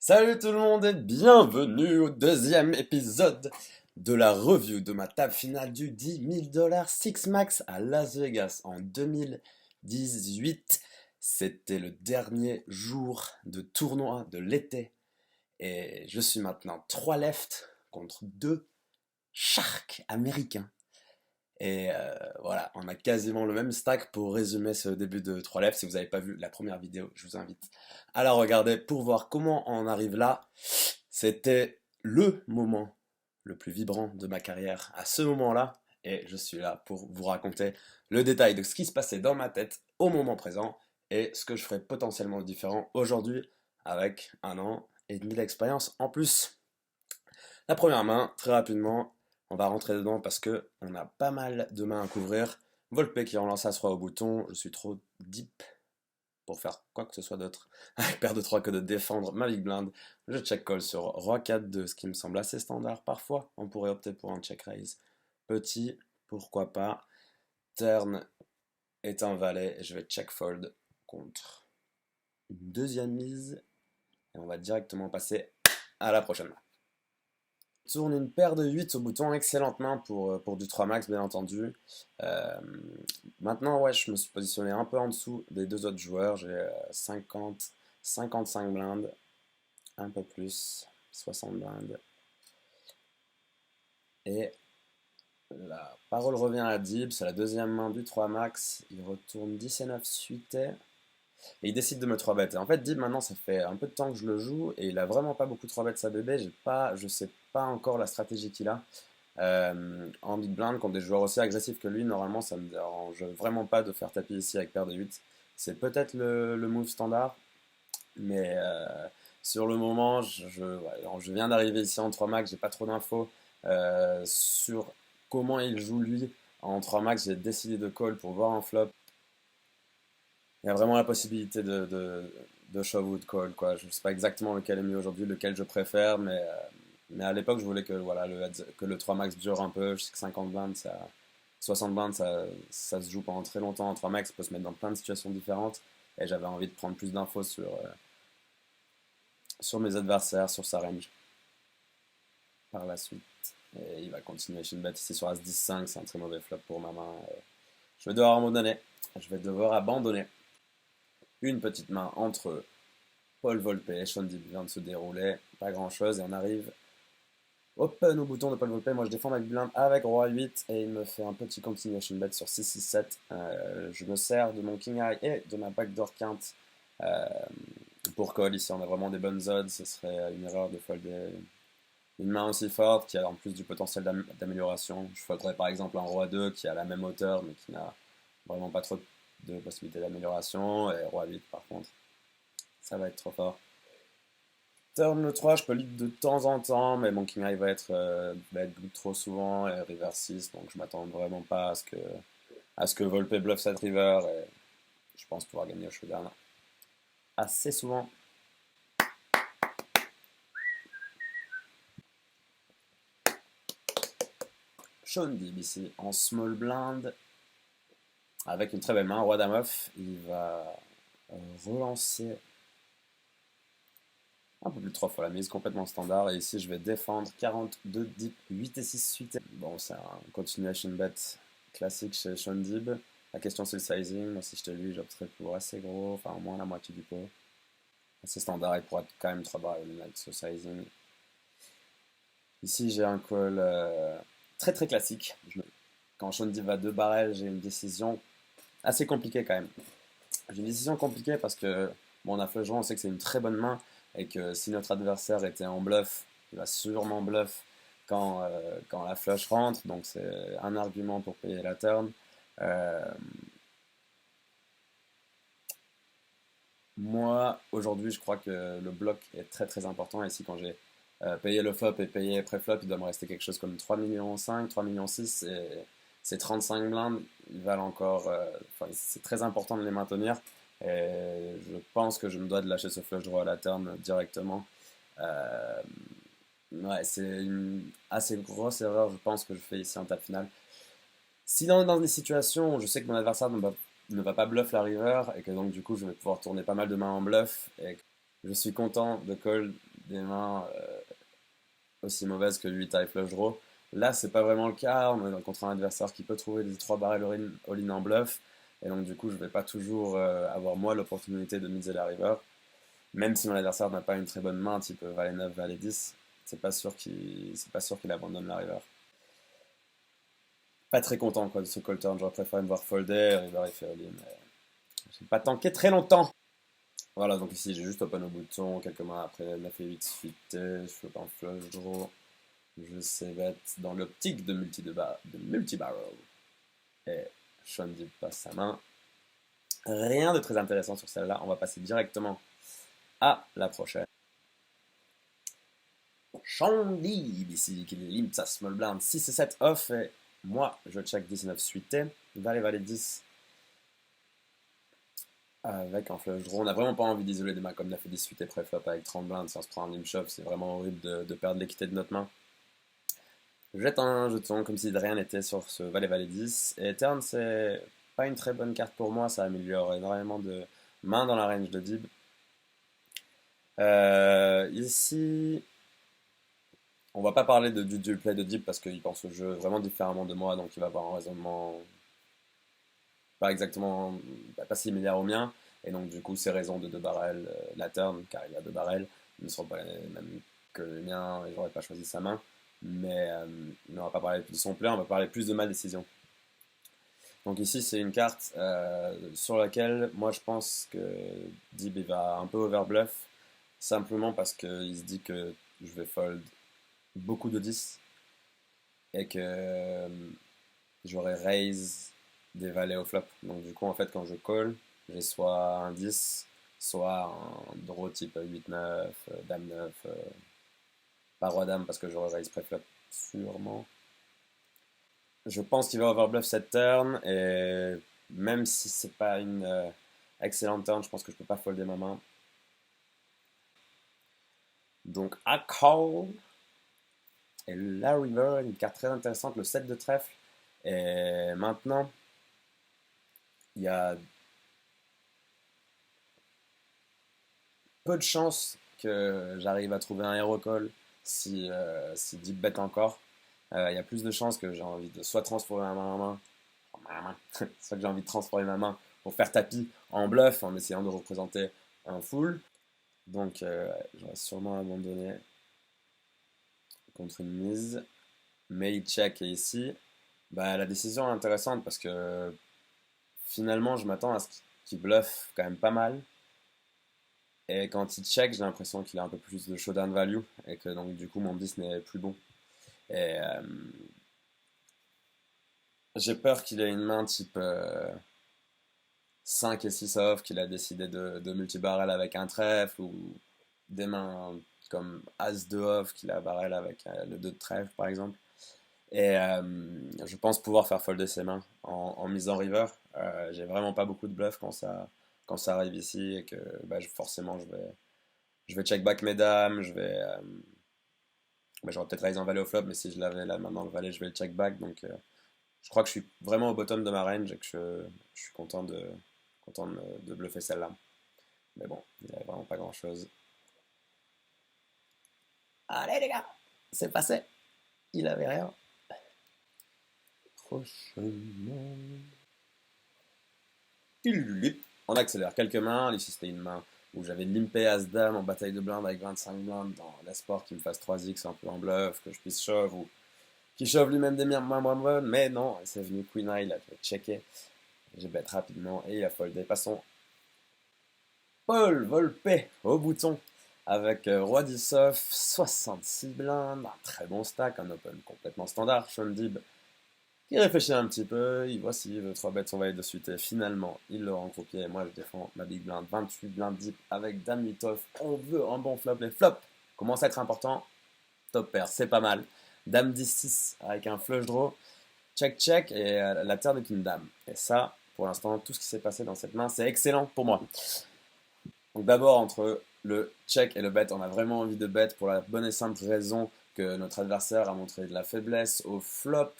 Salut tout le monde et bienvenue au deuxième épisode de la review de ma table finale du 10 000 $ Six Max à Las Vegas en 2018. C'était le dernier jour de tournoi de l'été et je suis maintenant 3 left contre 2 sharks américains. Et voilà, on a quasiment le même stack pour résumer ce début de 3 left. Si vous n'avez pas vu la première vidéo, je vous invite à la regarder pour voir comment on arrive là. C'était le moment le plus vibrant de ma carrière à ce moment-là. Et je suis là pour vous raconter le détail de ce qui se passait dans ma tête au moment présent et ce que je ferais potentiellement différent aujourd'hui avec 1 an et demi d'expérience en plus. La première main, très rapidement, on va rentrer dedans parce que on a pas mal de mains à couvrir. Volpe qui relance à 3 au bouton, je suis trop deep pour faire quoi que ce soit d'autre. Avec paire de 3 que de défendre ma big blind, je check call sur roi 4 2, ce qui me semble assez standard. Parfois, on pourrait opter pour un check raise. Petit, pourquoi pas. Turn est un valet et je vais check fold contre une deuxième mise. Et on va directement passer à la prochaine main. Tourne une paire de 8 au bouton, excellente main pour du 3 max bien entendu. Euh, Maintenant ouais, je me suis positionné un peu en dessous des deux autres joueurs, j'ai 50, 55 blindes, un peu plus, 60 blindes. Et la parole revient à Dib, c'est la deuxième main du 3 max, il retourne 10 et 9 suité. Et il décide de me 3 bet. Et en fait, Dib, maintenant, ça fait un peu de temps que je le joue et il a vraiment pas beaucoup 3 bet sa bébé. Je sais pas encore la stratégie qu'il a. En big blind, contre des joueurs aussi agressifs que lui, normalement, ça me dérange vraiment pas de faire tapis ici avec paire de 8. C'est peut-être le move standard, mais sur le moment, je viens d'arriver ici en 3 max, j'ai pas trop d'infos sur comment il joue lui. En 3 max, j'ai décidé de call pour voir un flop. Il y a vraiment la possibilité de shove ou de call, quoi. Je ne sais pas exactement lequel est mieux aujourd'hui, lequel je préfère, mais à l'époque, je voulais que, voilà, que le 3 max dure un peu. Je sais que 50 blindes, 60 blindes, ça se joue pendant très longtemps. En 3 max, ça peut se mettre dans plein de situations différentes. Et j'avais envie de prendre plus d'infos sur mes adversaires, sur sa range. Par la suite. Et il va continuer chez une bet ici sur As-10-5, c'est un très mauvais flop pour ma main. Je vais devoir abandonner. Je vais devoir abandonner. Une petite main entre Paul Volpe et Sean Dib vient de se dérouler, pas grand chose, et on arrive open au bouton de Paul Volpe. Moi je défends ma blind avec roi 8 et il me fait un petit continuation bet sur 6-6-7. Je me sers de mon king high et de ma backdoor quinte pour call. Ici on a vraiment des bonnes odds, ce serait une erreur de folder une main aussi forte qui a en plus du potentiel d'amélioration. Je folderais par exemple un roi 2 qui a la même hauteur mais qui n'a vraiment pas trop de possibilités d'amélioration, et roi 8 par contre ça va être trop fort. Turn le 3, je peux lead de temps en temps, mais mon king high va être good trop souvent, et river 6, donc je m'attends vraiment pas à ce que Volpe bluff cette river, et je pense pouvoir gagner au showdown assez souvent. Sean Dib ici en small blind, avec une très belle main, roi dame off, il va relancer un peu plus de 3 fois la mise, complètement standard. Et ici, je vais défendre 42 deep, 8 et 6 suite. Bon, c'est un continuation bet classique chez Sean Dib. La question, c'est le sizing. Moi, si je te lui, j'opterais pour assez gros, enfin au moins la moitié du pot. Assez standard, il pourra être quand même 3 barrels avec ce sizing. Ici, j'ai un call très très classique. Quand Sean Dib va 2 barrels, j'ai une décision assez compliquée quand même. J'ai une décision compliquée parce que, bon, on a flush draw, on sait que c'est une très bonne main et que si notre adversaire était en bluff, il va sûrement bluff quand la flush rentre, donc c'est un argument pour payer la turn. Moi, aujourd'hui, je crois que le bloc est très très important. Ici, quand j'ai payé le flop et payé pré-flop, il doit me rester quelque chose comme 3 millions 5, 3 millions 6, et ces 35 blindes, ils valent encore. C'est très important de les maintenir. Et je pense que je me dois de lâcher ce flush draw à la turn directement. Ouais, c'est une assez grosse erreur, je pense, que je fais ici en table finale. Si dans des situations où je sais que mon adversaire ne va pas bluff la river et que donc du coup je vais pouvoir tourner pas mal de mains en bluff et que je suis content de call des mains aussi mauvaises que lui taille flush draw. Là, c'est pas vraiment le cas. On est contre un adversaire qui peut trouver des 3 barrels all-in en bluff. Et donc, du coup, je vais pas toujours avoir moi l'opportunité de miser la river. Même si mon adversaire n'a pas une très bonne main, type valet 9, valet 10, c'est pas sûr qu'il abandonne la river. Pas très content quoi, de ce call turn. J'aurais préféré me voir folder. River il fait all-in. J'ai pas tanké très longtemps. Voilà, donc ici j'ai juste open au bouton. Quelques mains après 9 et 8 suité. Je fais pas un flush draw. Je sais bet dans l'optique de multi-barrel. Et Sean Deeb passe sa main. Rien de très intéressant sur celle-là. On va passer directement à la prochaine. Sean Deeb ici qui limite sa small blind 6 et 7 off. Et moi je check 19 suité. Valet 10. Avec un flush draw. On n'a vraiment pas envie d'isoler des mains comme 9 et 10 suité pré-flop avec 30 blindes. Si on se prend un limp shove, c'est vraiment horrible de perdre l'équité de notre main. Je jette un jeton comme si de rien n'était sur ce valet 10. Et turn, c'est pas une très bonne carte pour moi. Ça améliore énormément de mains dans la range de Deeb. Ici, on va pas parler du dual play de Deeb parce qu'il pense au jeu vraiment différemment de moi. Donc il va avoir un raisonnement pas exactement, pas similaire au mien. Et donc du coup, ses raisons de 2 barrels la turn, car il a 2 barrels, ne seront pas les mêmes que les miens et j'aurais pas choisi sa main. Mais on va pas parler de son play, on va parler plus de ma décision. Donc ici c'est une carte sur laquelle moi je pense que Deeb il va un peu overbluff, simplement parce qu'il se dit que je vais fold beaucoup de 10 et que j'aurai raise des valets au flop. Donc du coup en fait quand je call, j'ai soit un 10, soit un draw type 8-9, dame 9, pas roi dame parce que j'aurai raise pré-flop sûrement. Je pense qu'il va overbluff cette turn et même si c'est pas une excellente turn, je pense que je peux pas folder ma main. Donc à call. Et la river, une carte très intéressante, le 7 de trèfle. Et maintenant, il y a peu de chances que j'arrive à trouver un hero call si Deep bet encore. Il y a plus de chances que j'ai envie de soit transformer ma main en main, soit que j'ai envie de transformer ma main pour faire tapis en bluff en essayant de représenter un full. Donc j'aurais sûrement abandonné contre une mise. Mais il check et ici, bah, la décision est intéressante parce que finalement je m'attends à ce qu'il bluffe quand même pas mal. Et quand il check, j'ai l'impression qu'il a un peu plus de showdown value et que donc du coup mon 10 n'est plus bon. Et j'ai peur qu'il ait une main type 5 et 6 off, qu'il a décidé de multi-barrel avec un trèfle, ou des mains comme As 2 off, qu'il a barrel avec le 2 de trèfle par exemple. Et je pense pouvoir faire folder ses mains en mise en river. J'ai vraiment pas beaucoup de bluff quand ça arrive ici et que bah, forcément je vais check back mes dames, bah, j'aurais peut-être raise en valet au flop, mais si je l'avais la main dans le valet, je vais le check back. Donc je crois que je suis vraiment au bottom de ma range et que je suis content de bluffer celle-là. Mais bon, il n'y avait vraiment pas grand-chose. Allez les gars, c'est passé. Il avait rien. Prochainement. On accélère quelques mains. Ici, c'était une main où j'avais limpé As-Dame en bataille de blindes avec 25 blindes dans l'espoir qu'il me fasse 3x un peu en bluff, que je puisse shove ou qu'il shove lui-même des mains moins bonnes. Mais non, c'est venu Queen High, il a checké. J'ai bet rapidement et il a foldé. Passons. Paul Volpe au bouton avec Roi 10 off, 66 blindes, un très bon stack, un open complètement standard. Sean Deeb il réfléchit un petit peu, il voit s'il veut 3 bêtes son valet de suite et finalement il le rentre au pied et moi je défends ma big blind, 28 blindes deep avec dame 8 off, on veut un bon flop, les flops commencent à être importants, top pair, c'est pas mal, dame 10-6 avec un flush draw, check check et la terre de king dame, et ça pour l'instant tout ce qui s'est passé dans cette main c'est excellent pour moi. Donc d'abord entre le check et le bet on a vraiment envie de bet pour la bonne et simple raison que notre adversaire a montré de la faiblesse au flop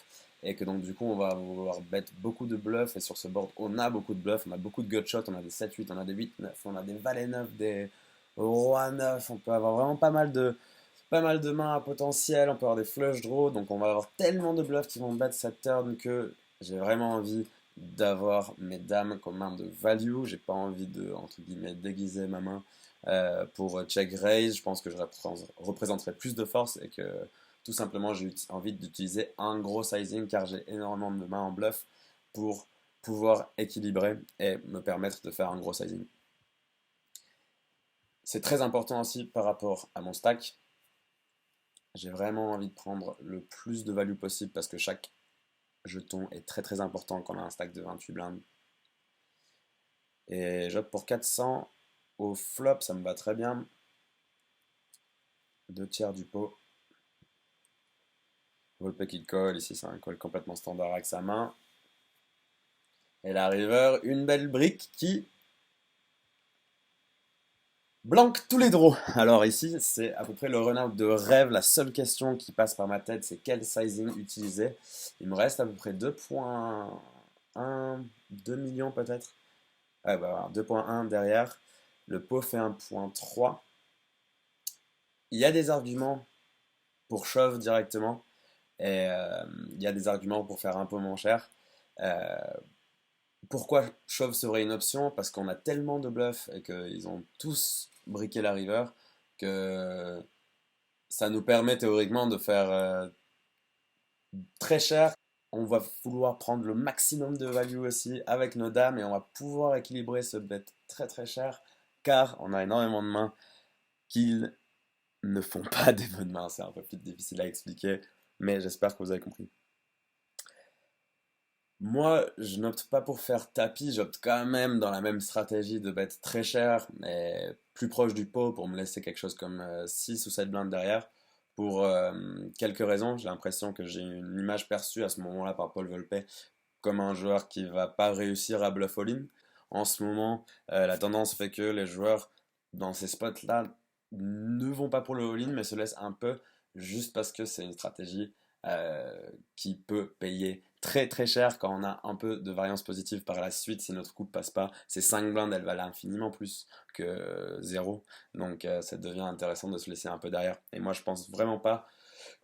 et que donc du coup on va vouloir bet beaucoup de bluffs et sur ce board on a beaucoup de bluffs, on a beaucoup de gut shots, on a des 7-8, on a des 8-9, on a des valets 9, Roi 9, on peut avoir vraiment pas mal de mains à potentiel, on peut avoir des flush draws, donc on va avoir tellement de bluffs qui vont battre cette turn que j'ai vraiment envie d'avoir mes dames comme main de value. J'ai pas envie de, entre guillemets, déguiser ma main pour check raise. Je pense que je représenterai plus de force et que tout simplement j'ai envie d'utiliser un gros sizing car j'ai énormément de mains en bluff pour pouvoir équilibrer et me permettre de faire un gros sizing. C'est très important aussi par rapport à mon stack. J'ai vraiment envie de prendre le plus de value possible parce que chaque jeton est très très important quand on a un stack de 28 blindes. Et j'opte pour 400 au flop, ça me va très bien. 2 tiers du pot. Volpe qui colle, ici c'est un call complètement standard avec sa main. Et la river, une belle brique qui blanque tous les draws. Alors ici, c'est à peu près le run-out de rêve. La seule question qui passe par ma tête, c'est quel sizing utiliser. Il me reste à peu près 2,1, 2 millions peut-être. Ouais, bah, 2,1 derrière. Le pot fait 1,3. Il y a des arguments pour shove directement. Et il y a des arguments pour faire un peu moins cher. Euh, Pourquoi shove serait une option? Parce qu'on a tellement de bluffs et qu'ils ont tous briqué la river que ça nous permet théoriquement de faire très cher. On va vouloir prendre le maximum de value aussi avec nos dames et on va pouvoir équilibrer ce bet très très cher car on a énormément de mains qui ne font pas des bonnes mains. C'est un peu plus difficile à expliquer, mais j'espère que vous avez compris. Moi, je n'opte pas pour faire tapis, j'opte quand même dans la même stratégie de bet très cher, mais plus proche du pot pour me laisser quelque chose comme 6 ou 7 blindes derrière. Pour quelques raisons, j'ai l'impression que j'ai une image perçue à ce moment-là par Paul Volpe comme un joueur qui va pas réussir à bluff all-in. En ce moment, la tendance fait que les joueurs dans ces spots-là ne vont pas pour le all-in, mais se laissent un peu juste parce que c'est une stratégie qui peut payer très très cher quand on a un peu de variance positive par la suite. Si notre coupe passe pas, ces 5 blindes elles valent infiniment plus que 0. Donc ça devient intéressant de se laisser un peu derrière. Et moi je pense vraiment pas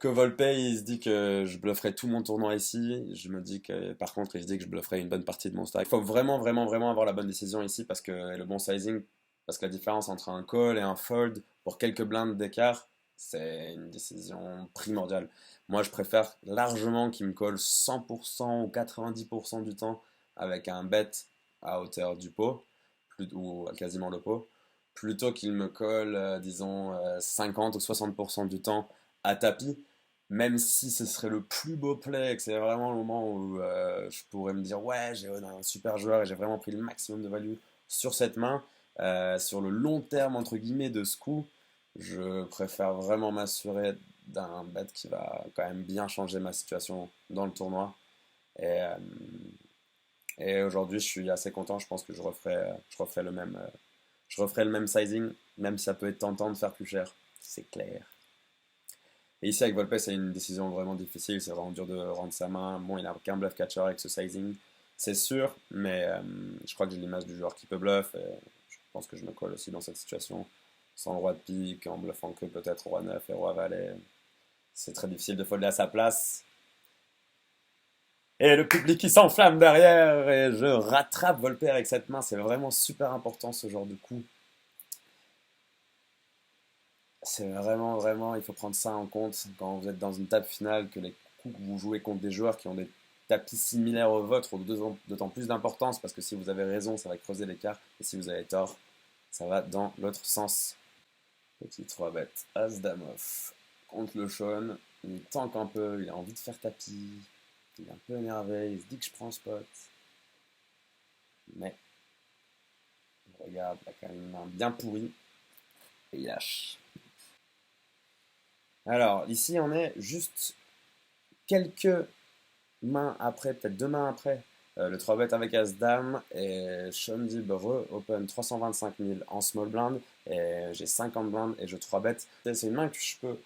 que Volpe il se dit que je blufferai tout mon tournoi ici. Je me dis que par contre il se dit que je blufferai une bonne partie de mon stack. Il faut vraiment vraiment vraiment avoir la bonne décision ici parce que et le bon sizing, parce que la différence entre un call et un fold pour quelques blindes d'écart, c'est une décision primordiale. Moi, je préfère largement qu'il me colle 100% ou 90% du temps avec un bet à hauteur du pot, ou quasiment le pot, plutôt qu'il me colle, disons, 50 ou 60% du temps à tapis, même si ce serait le plus beau play et que c'est vraiment le moment où je pourrais me dire, ouais, j'ai un super joueur et j'ai vraiment pris le maximum de value sur cette main. Sur le long terme, entre guillemets, de ce coup, je préfère vraiment m'assurer d'un bet qui va quand même bien changer ma situation dans le tournoi. Et, euh, et aujourd'hui, je suis assez content. Je pense que je referai le même sizing, même si ça peut être tentant de faire plus cher. C'est clair. Et ici, avec Volpe, c'est une décision vraiment difficile. C'est vraiment dur de rendre sa main. Bon, il n'a qu'un bluff catcher avec ce sizing, c'est sûr. Mais je crois que j'ai l'image du joueur qui peut bluff. Et je pense que je me colle aussi dans cette situation. Sans roi de pique, en bluffant que peut-être roi 9 et roi valet. C'est très difficile de folder à sa place. Et le public qui s'enflamme derrière. Et je rattrape Volpe avec cette main. C'est vraiment super important ce genre de coup. C'est vraiment, vraiment, il faut prendre ça en compte quand vous êtes dans une table finale, que les coups que vous jouez contre des joueurs qui ont des tapis similaires aux vôtres ont d'autant plus d'importance parce que si vous avez raison, ça va creuser l'écart. Et si vous avez tort, ça va dans l'autre sens. Petit 3 bet, As Dame off. Contre le Sean, il tank un peu, il a envie de faire tapis. Il est un peu énervé, il se dit que je prends le spot. Mais, regarde, il a quand même une main bien pourrie. Et il lâche. Alors, ici, on est juste quelques mains après, peut-être 2 mains après. Le 3 bet avec As-Dame. Et Sean Dib open 325 000 en small blind. Et j'ai 50 blindes et je 3 bet. C'est une main que je peux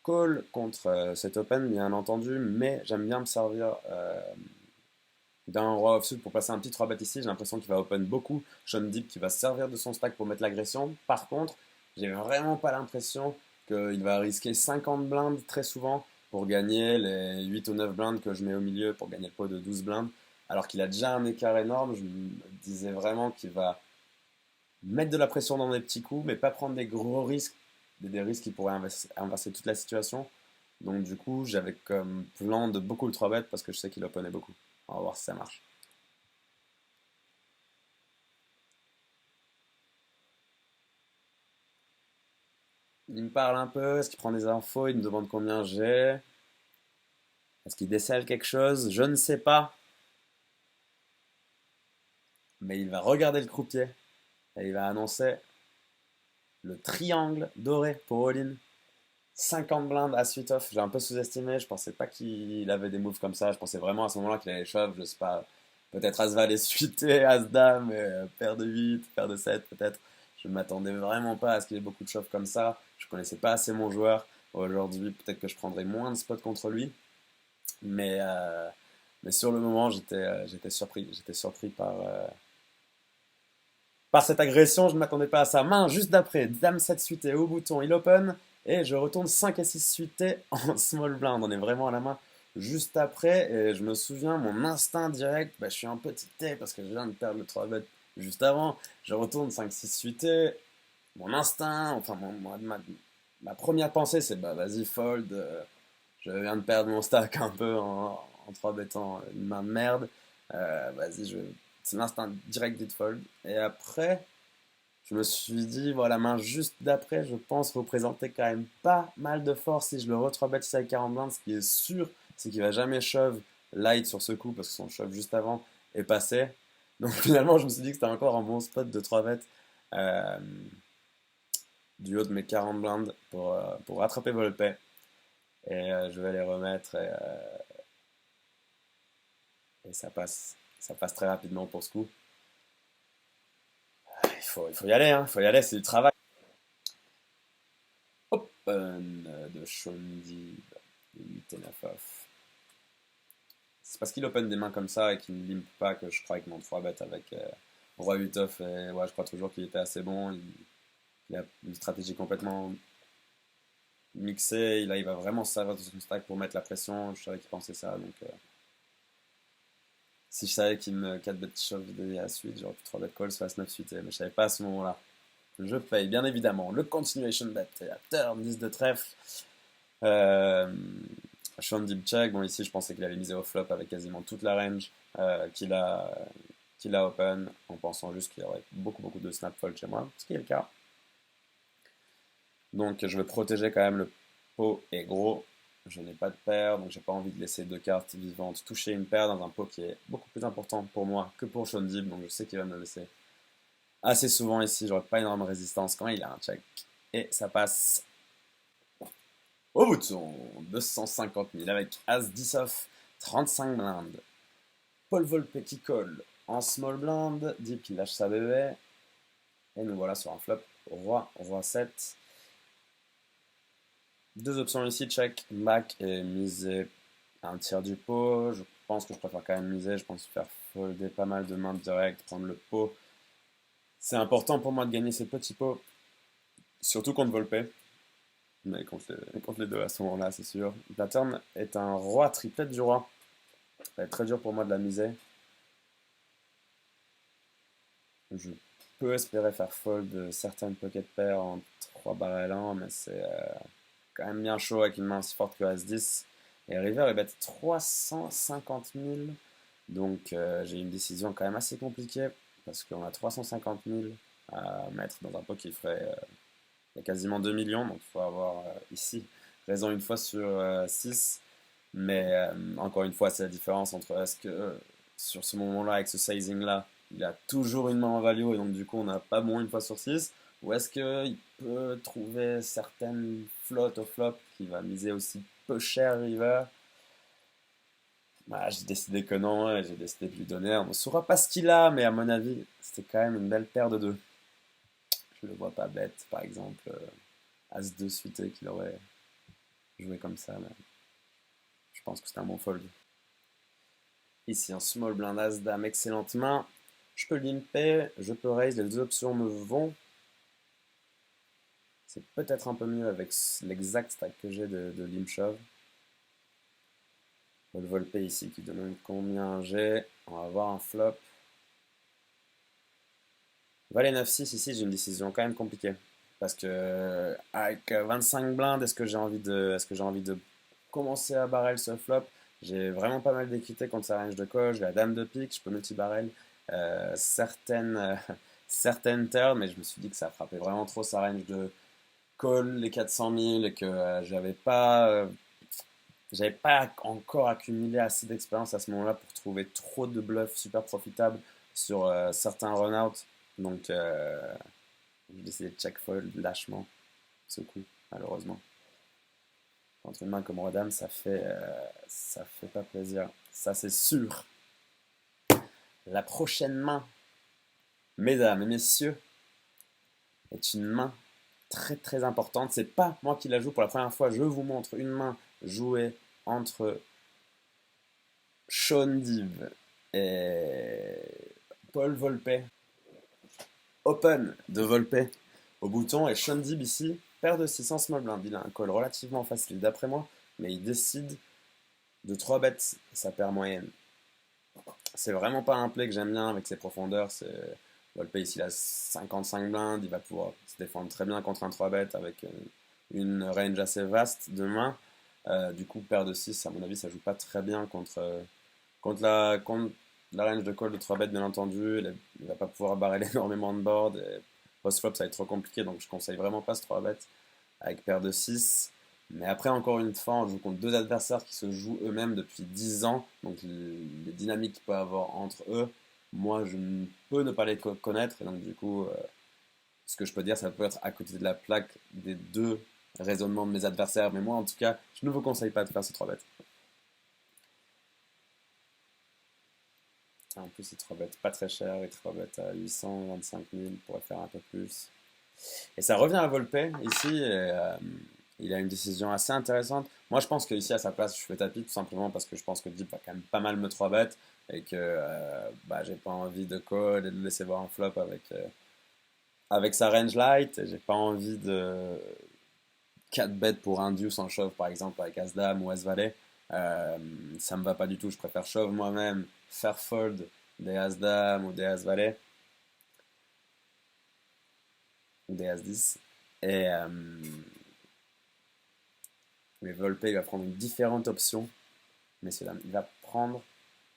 call contre cet open, bien entendu. Mais j'aime bien me servir d'un roi offsuit pour passer un petit 3 bet ici. J'ai l'impression qu'il va open beaucoup. Sean Deep qui va se servir de son stack pour mettre l'agression. Par contre, J'ai vraiment pas l'impression qu'il va risquer 50 blindes très souvent pour gagner les 8 ou 9 blindes que je mets au milieu pour gagner le pot de 12 blindes. Alors qu'il a déjà un écart énorme, je me disais vraiment qu'il va mettre de la pression dans des petits coups, mais pas prendre des gros risques, des risques qui pourraient inverser toute la situation. Donc du coup, j'avais comme plan de beaucoup le 3 bet parce que je sais qu'il openait beaucoup. On va voir si ça marche. Il me parle un peu, est-ce qu'il prend des infos, il me demande combien j'ai, est-ce qu'il décèle quelque chose, je ne sais pas, mais il va regarder le croupier et il va annoncer le triangle doré pour all-in. 50 blindes à suite off, j'ai un peu sous-estimé, je pensais pas qu'il avait des moves comme ça, je pensais vraiment à ce moment-là qu'il allait shove, je sais pas, peut-être As-Val et suité, As-Dame, paire de 8, paire de 7 peut-être. Je ne m'attendais vraiment pas à ce qu'il y ait beaucoup de shove comme ça, je connaissais pas assez mon joueur, aujourd'hui peut-être que je prendrais moins de spots contre lui, mais, euh, mais sur le moment j'étais surpris par cette agression, je ne m'attendais pas à ça. Main juste d'après, Dame 7 suité au bouton, il open, et je retourne 5 et 6 suité en small blind. On est vraiment à la main juste après, et je me souviens, mon instinct direct, bah, je suis un peu tité parce que je viens de perdre le 3 bet juste avant. Je retourne 5-6 suité, mon instinct, enfin ma première pensée c'est bah vas-y fold, je viens de perdre mon stack un peu en 3 bettant une main de merde. Vas-y, c'est l'instinct direct dit de fold. Et après, je me suis dit, voilà, main juste d'après, je pense représenter quand même pas mal de force si je le re-3 bet ici avec 40 blindes. Ce qui est sûr, c'est qu'il va jamais shove light sur ce coup parce que son shove juste avant est passé. Donc finalement, je me suis dit que c'était encore un bon spot de 3 bêtes euh, du haut de mes 40 blindes pour rattraper Volpe. Et je vais les remettre et ça passe très rapidement pour ce coup. Il faut y aller, hein, il faut y aller, c'est du travail. Open de Shondi, 8 et 9 off. C'est parce qu'il open des mains comme ça et qu'il ne limpe pas que je crois que mon 3 bet avec Roi 8 off. Et ouais, je crois toujours qu'il était assez bon. Il a une stratégie complètement mixée. Il va vraiment se servir de son stack pour mettre la pression. Je savais qu'il pensait ça. Donc si je savais qu'il me 4 bet shove de à suite, j'aurais pu 3 bet call, face 9 suite. Mais je savais pas à ce moment-là. Je paye, bien évidemment. Le continuation bet à turn, 10 de trèfle. Euh, Sean Deep Check, bon ici je pensais qu'il avait misé au flop avec quasiment toute la range qu'il a open en pensant juste qu'il y aurait beaucoup de snap fold chez moi, ce qui est le cas. Donc je vais protéger quand même, le pot est gros, je n'ai pas de paire donc j'ai pas envie de laisser deux cartes vivantes toucher une paire dans un pot qui est beaucoup plus important pour moi que pour Sean Deep, donc je sais qu'il va me le laisser assez souvent ici, j'aurai pas énorme résistance quand il a un check et ça passe au bout de son 250 000 avec As-10 off, 35 blindes. Paul Volpe qui colle en small blind, Deep il lâche sa bébé. Et nous voilà sur un flop Roi 7. Deux options ici, check, back et miser un tiers du pot. Je pense que je préfère quand même miser, je pense faire folder pas mal de mains directes, prendre le pot. C'est important pour moi de gagner ces petits pots, surtout contre Volpe. Mais contre les deux à ce moment-là, c'est sûr. La turn est un roi triplette du roi. Ça va être très dur pour moi de la miser. Je peux espérer faire fold certaines pocket pairs en 3 barrels 1, mais c'est quand même bien chaud avec une main aussi forte que As-10. Et River est bet 350 000. Donc j'ai une décision quand même assez compliquée parce qu'on a 350 000 à mettre dans un pot qui ferait il y a quasiment 2 millions. Donc il faut avoir ici raison une fois sur 6. Mais encore une fois, c'est la différence entre est-ce que sur ce moment-là, avec ce sizing-là, il a toujours une main en value et donc du coup on n'a pas bon une fois sur 6, ou est-ce qu'il peut trouver certaines flottes au flop qui va miser aussi peu cher River. Bah, j'ai décidé que non, et j'ai décidé de lui donner. On ne saura pas ce qu'il a, mais à mon avis, c'était quand même une belle paire de deux. Je le vois pas bête, par exemple, As-2 suité qu'il aurait joué comme ça, mais je pense que c'était un bon fold. Ici, en small blind As-Dame, excellente main. Je peux limper, je peux raise, les deux options me vont. C'est peut-être un peu mieux avec l'exact stack que j'ai de Limshov. Le Volpe ici qui donne combien j'ai. On va avoir un flop. Valet 9-6 ici, j'ai une décision quand même compliquée. Parce que avec 25 blindes, est-ce que j'ai envie de commencer à barrel ce flop? J'ai vraiment pas mal d'équité contre sa range de call. J'ai la dame de pique, je peux multi-barrel certaines turns, mais je me suis dit que ça frappait vraiment trop sa range de call, les 400 000, et que j'avais pas encore accumulé assez d'expérience à ce moment-là pour trouver trop de bluffs super profitables sur certains run-out. Donc, j'ai décidé de check fold lâchement ce coup, malheureusement. Contre une main comme Roi-Dame, ça fait pas plaisir. Ça, c'est sûr. La prochaine main, mesdames et messieurs, est une main très très importante. C'est pas moi qui la joue pour la première fois. Je vous montre une main jouée entre Sean Div et Paul Volpe. Open de Volpe au bouton et Sean Dib ici, paire de 600 small blind. Il a un call relativement facile d'après moi, mais il décide de 3 bêtes sa paire moyenne. C'est vraiment pas un play que j'aime bien avec ses profondeurs. Volpe ici, il a 55 blindes, il va pouvoir se défendre très bien contre un 3 bêtes avec une range assez vaste de main. Du coup, paire de 6, à mon avis, ça joue pas très bien contre la range de call de 3 bêtes, bien entendu. Il va pas pouvoir barrer énormément de board. Post-flop, ça va être trop compliqué, donc je conseille vraiment pas ce 3 bêtes avec paire de 6. Mais après, encore une fois, on joue contre deux adversaires qui se jouent eux-mêmes depuis 10 ans. Donc les dynamiques qu'il peut y avoir entre eux, moi, je ne peux ne pas les connaître. Et donc, du coup, ce que je peux dire, ça peut être à côté de la plaque des deux raisonnements de mes adversaires. Mais moi, en tout cas, je ne vous conseille pas de faire ces 3 bêtes. En plus, ces 3 bêtes pas très cher, les 3 bêtes à 825 000, pourrait faire un peu plus. Et ça revient à Volpe ici. Il a une décision assez intéressante. Moi, je pense qu'ici, à sa place, je fais tapis tout simplement parce que je pense que Deep va quand même pas mal me 3 bêtes et que j'ai pas envie de call et de le laisser voir un flop avec sa range light. Et j'ai pas envie de 4 bêtes pour un deuce en shove, par exemple, avec As-Dame ou As-Valet. Ça me va pas du tout. Je préfère shove moi-même, faire fold des As-Dame ou des As-Valet ou des As-10. Et mais Volpe, il va prendre une différente option, messieurs dames. Il va prendre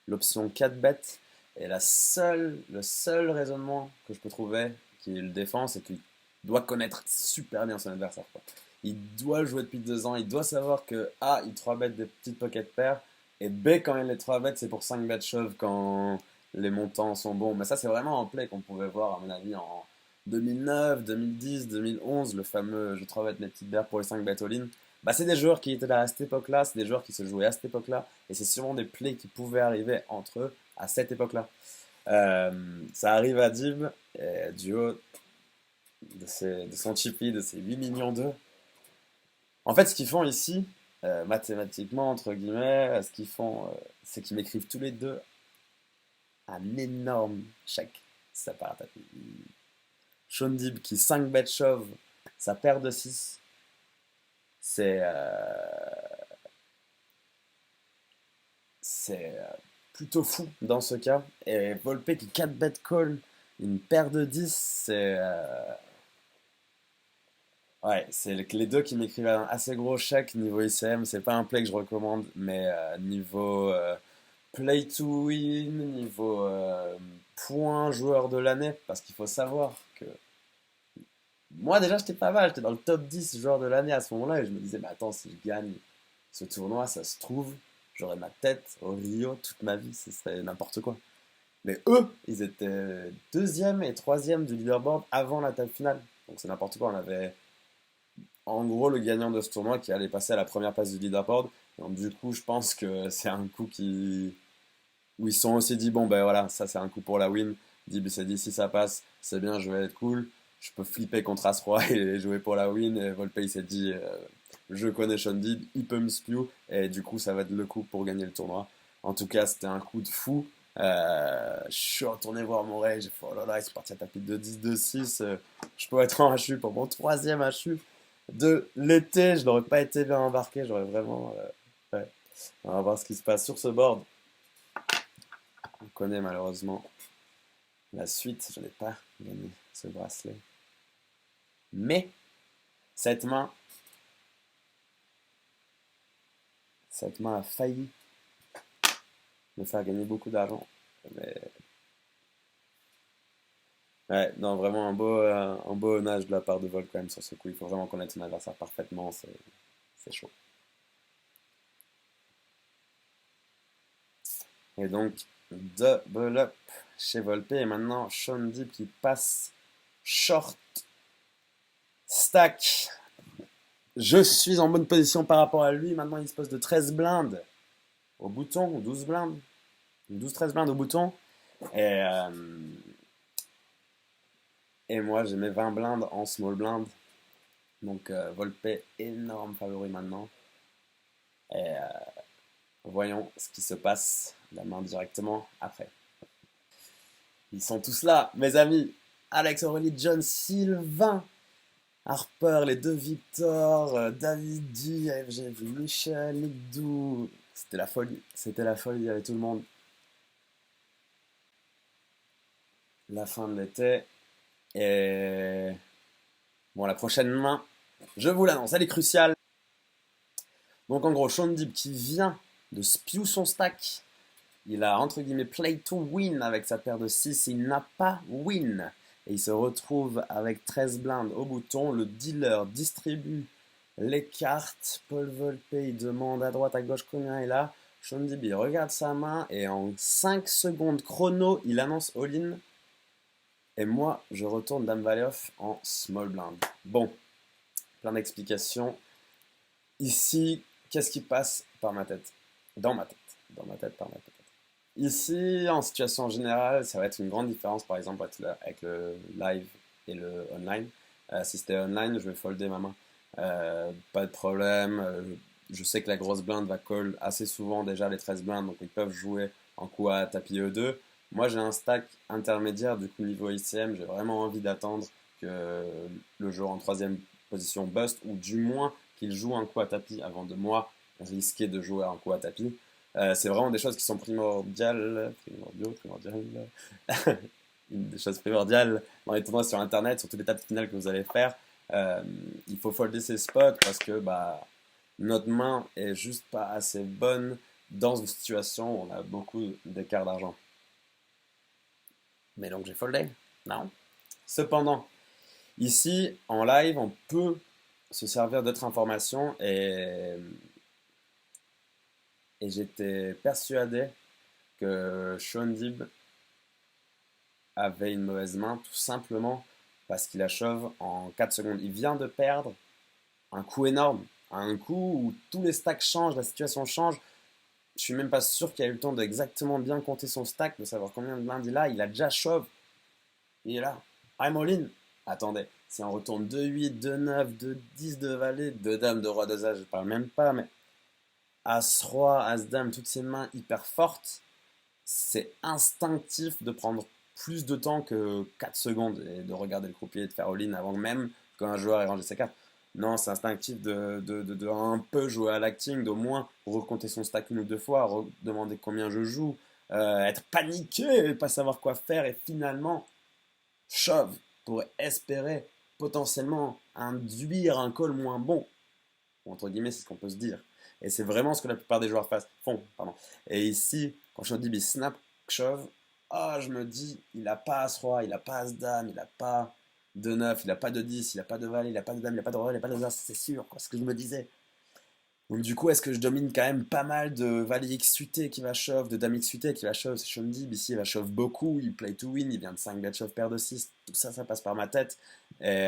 l'option 4 bêtes. Et le seul raisonnement que je peux trouver qui le défend, c'est qu'il doit connaître super bien son adversaire, quoi. Il doit jouer depuis 2 ans. Il doit savoir que A, il 3 bêtes des petites pocket pairs. Et B, quand il les 3 bêtes, c'est pour 5 bêtes shove quand les montants sont bons. Mais ça, c'est vraiment un play qu'on pouvait voir, à mon avis, en 2009, 2010, 2011. Le fameux je 3 bêtes mes petites paires pour les 5 bêtes all-in. C'est des joueurs qui étaient là à cette époque-là, c'est des joueurs qui se jouaient à cette époque-là, et c'est sûrement des plays qui pouvaient arriver entre eux à cette époque-là. Ça arrive à Dib, du haut de son Chippy, de ses 8 millions d'eux. En fait, ce qu'ils font ici, mathématiquement, entre guillemets, ce qu'ils font, c'est qu'ils m'écrivent tous les deux un énorme chèque. Ça part à tapis. Sean Dib qui 5 bet shove, sa paire de 6. C'est plutôt fou dans ce cas. Et Volpe qui 4 bet call, une paire de 10, ouais, c'est les deux qui m'écrivent un assez gros chèque niveau ICM. C'est pas un play que je recommande, mais niveau play to win, niveau point joueur de l'année, parce qu'il faut savoir que moi déjà j'étais pas mal, j'étais dans le top 10 joueur de l'année à ce moment-là, et je me disais, bah attends, si je gagne ce tournoi, ça se trouve, j'aurais ma tête au Rio toute ma vie, ce serait n'importe quoi. Mais eux, ils étaient deuxième et troisième du leaderboard avant la table finale. Donc c'est n'importe quoi. On avait en gros le gagnant de ce tournoi qui allait passer à la première place du leaderboard. Donc du coup, je pense que c'est un coup où ils se sont aussi dit, bon ben voilà, ça c'est un coup pour la win. Dib s'est dit, si ça passe, c'est bien, je vais être cool. Je peux flipper contre As-Roi et jouer pour la win. Et Volpe s'est dit, je connais Sean il peut me spew. Et du coup, ça va être le coup pour gagner le tournoi. En tout cas, c'était un coup de fou. Je suis retourné voir mon rage, j'ai fait oh là là, ils sont partis à tapis de 10, de 6. Je pourrais être en HU pour mon troisième HU de l'été. Je n'aurais pas été bien embarqué, j'aurais vraiment. Ouais. On va voir ce qui se passe sur ce board. On connaît malheureusement la suite, je n'ai pas gagné ce bracelet. Mais cette main, cette main a failli me faire gagner beaucoup d'argent. Mais ouais, non, vraiment un beau nage de la part de Vol quand même sur ce coup. Il faut vraiment connaître son adversaire parfaitement, c'est chaud. Et donc, double up chez Volpe. Et maintenant, Sean Deeb qui passe short stack. Je suis en bonne position par rapport à lui. Maintenant, il se pose de 13 blindes au bouton, ou 12 blindes. 12-13 blindes au bouton. Et, euh, et moi, j'ai mes 20 blindes en small blind. Donc, Volpe, énorme favori maintenant. Et voyons ce qui se passe la main directement après. Ils sont tous là, mes amis. Alex Aurélie, John, Sylvain, Harper, les deux Victor, David Du, j'ai vu Michel, Ligdou. C'était la folie. C'était la folie, il y avait tout le monde. La fin de l'été. Et bon, la prochaine main, je vous l'annonce, elle est cruciale. Donc en gros, Sean Deeb qui vient de spew son stack. Il a entre guillemets play to win avec sa paire de 6. Il n'a pas win. Et il se retrouve avec 13 blindes au bouton. Le dealer distribue les cartes. Paul Volpe il demande à droite, à gauche combien est là. Sean Deeb il regarde sa main et en 5 secondes chrono, il annonce all-in. Et moi, je retourne Dame Valet off en small blind. Bon, plein d'explications. Ici, qu'est-ce qui passe par ma tête? Dans ma tête. Dans ma tête, par ma tête. Ici, en situation générale, ça va être une grande différence, par exemple, avec le live et le online. Si c'était online, je vais folder ma main. Pas de problème. Je sais que la grosse blinde va call assez souvent déjà les 13 blindes, donc ils peuvent jouer en coup à tapis E2. Moi, j'ai un stack intermédiaire, du coup, niveau ICM, j'ai vraiment envie d'attendre que le joueur en troisième position bust, ou du moins qu'il joue un coup à tapis avant de moi risquer de jouer un coup à tapis. C'est vraiment des choses qui sont primordiales, des choses primordiales dans les tournois sur internet, sur toutes les tables finales que vous allez faire. Il faut folder ses spots parce que bah, notre main est juste pas assez bonne dans une situation où on a beaucoup d'écart d'argent. Mais donc j'ai foldé? Non. Cependant, ici en live, on peut se servir d'autres informations et j'étais persuadé que Sean Deeb avait une mauvaise main tout simplement parce qu'il achève en 4 secondes. Il vient de perdre un coup énorme, un coup où tous les stacks changent, la situation change. Je suis même pas sûr qu'il a eu le temps d'exactement bien compter son stack, de savoir combien de blindes il a déjà shove. Il est là, I'm all in. Attendez, si on retourne 2-8, 2-9, 2-10 de valet, 2 dames, 2 rois, 2 as, je parle même pas, mais As-Roi, As-Dame, toutes ces mains hyper fortes, c'est instinctif de prendre plus de temps que 4 secondes et de regarder le croupier et de faire all-in avant même qu'un joueur ait rangé ses cartes. Non, c'est instinctif de un peu jouer à l'acting, d'au moins recompter son stack une ou deux fois, demander combien je joue, être paniqué, pas savoir quoi faire et finalement shove pour espérer potentiellement induire un call moins bon. Entre guillemets, c'est ce qu'on peut se dire. Et c'est vraiment ce que la plupart des joueurs font. Pardon. Et ici, quand je dis snap shove, je me dis, il n'a pas As-Roi, il n'a pas As-Dame, il n'a pas de 9, il n'a pas de 10, il n'a pas de Valet, il n'a pas de Dame, il n'a pas de Roi, il n'a pas de As, c'est sûr, c'est ce que je me disais. Donc du coup, est-ce que je domine quand même pas mal de Valet XUT qui va shove, de Dame XUT qui va shove, c'est Sean Deeb, ici il va shove beaucoup, il play to win, il vient de 5 bet shove paire de 6, tout ça, ça passe par ma tête. Et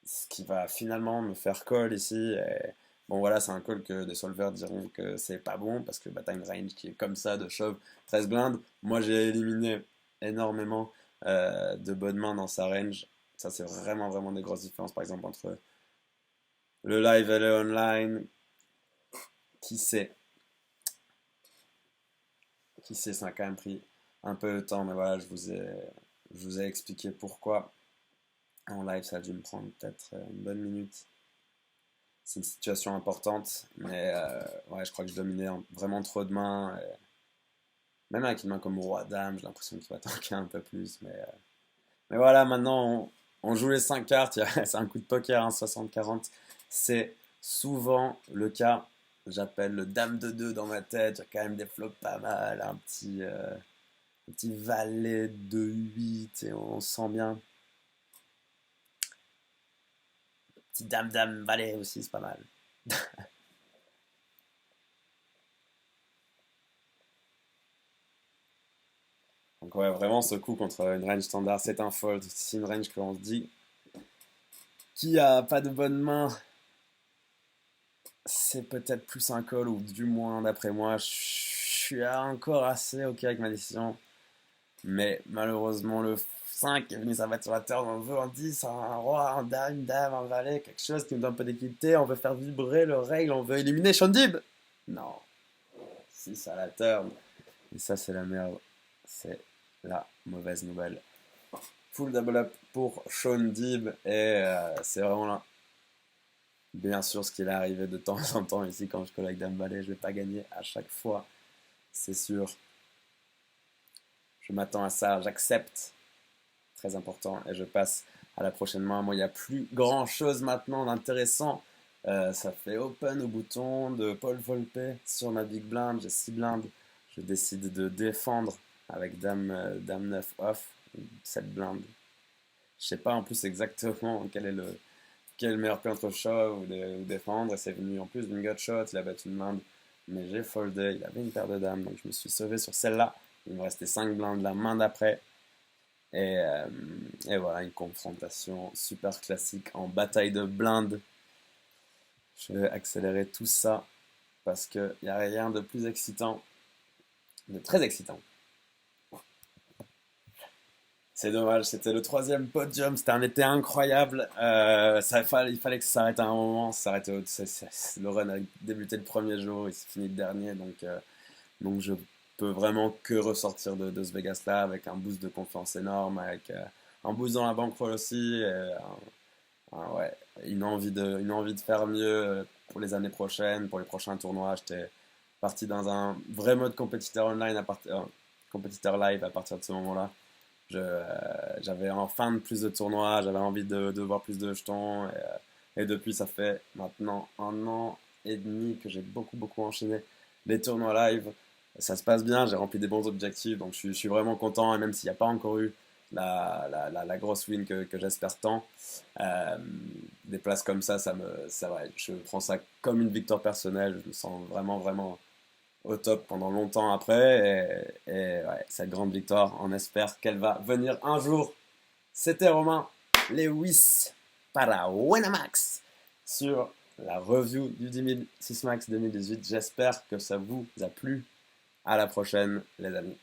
ce qui va finalement me faire call ici. Et bon voilà, c'est un call que des solvers diront que c'est pas bon parce que t'as une range qui est comme ça de shove 13 blindes. Moi j'ai éliminé énormément de bonnes mains dans sa range. Ça c'est vraiment vraiment des grosses différences par exemple entre le live et le online. Qui sait Qui sait, ça a quand même pris un peu de temps, mais voilà, je vous ai expliqué pourquoi. En live, ça a dû me prendre peut-être une bonne minute. C'est une situation importante, mais ouais, je crois que je dominais vraiment trop de mains. Même avec une main comme roi-dame, j'ai l'impression qu'il va tanker un peu plus. Mais voilà, maintenant on joue les 5 cartes. C'est un coup de poker, hein, 60-40. C'est souvent le cas. J'appelle le dame de 2 dans ma tête. J'ai quand même des flops pas mal. Un petit valet de 8 et on sent bien. Petit dame valet aussi, c'est pas mal. Donc ouais, vraiment ce coup contre une range standard, c'est un fold. C'est une range qu'on se dit qui a pas de bonne main, c'est peut-être plus un call ou du moins d'après moi, je suis encore assez ok avec ma décision. Mais malheureusement le 5 est venu s'abattre sur la turn, on veut un 10, un roi, un dame, une dame, un valet, quelque chose qui nous donne un peu d'équité, on veut faire vibrer le règle, on veut éliminer Sean Dib. Non, 6 à la turn. Et ça c'est la merde, c'est la mauvaise nouvelle. Full double up pour Sean Dib et c'est vraiment là. Bien sûr, ce qui est arrivé de temps en temps ici quand je colle avec Dame Valet, je vais pas gagner à chaque fois, c'est sûr. Je m'attends à ça, j'accepte, très important, et je passe à la prochaine main. Moi, il n'y a plus grand chose maintenant d'intéressant. Ça fait open au bouton de Paul Volpe sur ma big blind, j'ai 6 blindes. Je décide de défendre avec Dame 9 off, 7 blindes. Je sais pas en plus exactement quel est le meilleur play entre shove ou défendre. Et c'est venu en plus d'une gut shot, il a battu une main, mais j'ai foldé, il avait une paire de dames, donc je me suis sauvé sur celle-là. Il me restait 5 blindes la main d'après. Et voilà, une confrontation super classique en bataille de blindes. Je vais accélérer tout ça parce qu'il n'y a rien de plus excitant, de très excitant. C'est dommage, c'était le troisième podium, c'était un été incroyable. Il fallait que ça s'arrête à un moment. Le run a débuté le premier jour, il s'est fini le dernier, donc je peux vraiment que ressortir de ce Vegas-là avec un boost de confiance énorme, avec un boost dans la bankroll aussi, et, ouais, une envie de faire mieux pour les années prochaines, pour les prochains tournois. J'étais parti dans un vrai mode compétiteur online, compétiteur live à partir de ce moment-là. J'avais enfin plus de tournois, j'avais envie de voir plus de jetons. Et depuis, ça fait maintenant 1 an et demi que j'ai beaucoup, beaucoup enchaîné les tournois live. Ça se passe bien, j'ai rempli des bons objectifs, donc je suis vraiment content. Et même s'il n'y a pas encore eu la grosse win que j'espère tant, euh, des places comme ouais, je prends ça comme une victoire personnelle. Je me sens vraiment, vraiment au top pendant longtemps après. Et ouais, cette grande victoire, on espère qu'elle va venir un jour. C'était Romain Lewis para Winamax sur la review du 10 000 6 Max 2018. J'espère que ça vous a plu. À la prochaine, les amis.